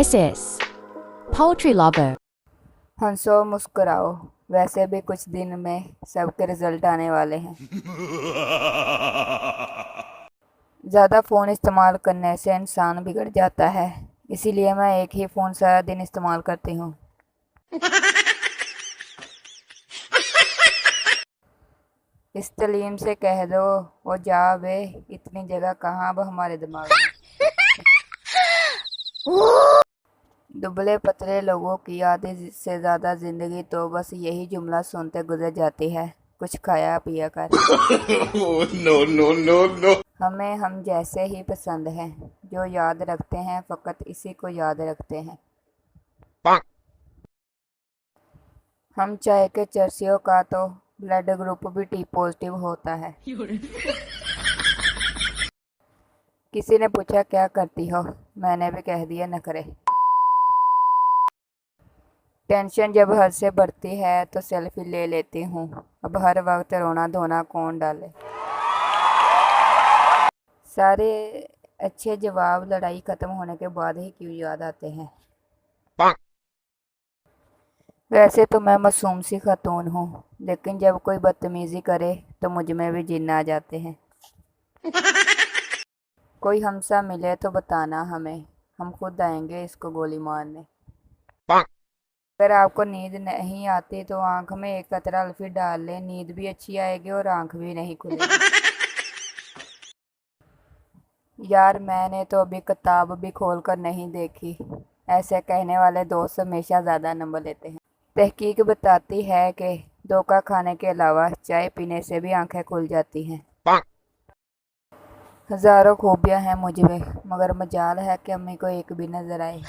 Isis. Poultry lover. हंसो मुस्कुराओ, वैसे भी कुछ दिन में सबके रिजल्ट आने वाले हैं। ज़्यादा फ़ोन इस्तेमाल करने से इंसान बिगड़ जाता है, इसीलिए मैं एक ही फ़ोन सारा दिन इस्तेमाल करती हूँ। इस तलीम से कह दो वो जा बे, इतनी जगह कहाँ अब हमारे दिमाग में। दुबले पतले लोगों की आधे से ज़्यादा ज़िंदगी तो बस यही जुमला सुनते गुजर जाती है, कुछ खाया पिया कर। No, no, no, no. हमें हम जैसे ही पसंद हैं, जो याद रखते हैं फ़कत इसी को याद रखते हैं। हम चाहे के चर्सियों का तो ब्लड ग्रुप भी टी पॉजिटिव होता है। किसी ने पूछा क्या करती हो, मैंने भी कह दिया नखरे। टेंशन जब हद से बढ़ती है तो सेल्फी ले लेती हूँ, अब हर वक्त रोना धोना कौन डाले। सारे अच्छे जवाब लड़ाई ख़त्म होने के बाद ही क्यों याद आते हैं। वैसे तो मैं मासूम सी खातून हूँ, लेकिन जब कोई बदतमीज़ी करे तो मुझ में भी जिन्न आ जाते हैं। कोई हमसा मिले तो बताना हमें, हम खुद आएंगे इसको गोली मारने। अगर आपको नींद नहीं आती तो आंख में एक कतरा अल्फी डाल लें, नींद भी अच्छी आएगी और आंख भी नहीं खुलेगी। यार मैंने तो अभी किताब भी खोल कर नहीं देखी, ऐसे कहने वाले दोस्त हमेशा ज़्यादा नंबर लेते हैं। तहकीक बताती है कि धोखा खाने के अलावा चाय पीने से भी आंखें खुल जाती हैं। हज़ारों खूबियाँ हैं मुझ में, मगर मजाल है कि अम्मी को एक भी नज़र आए।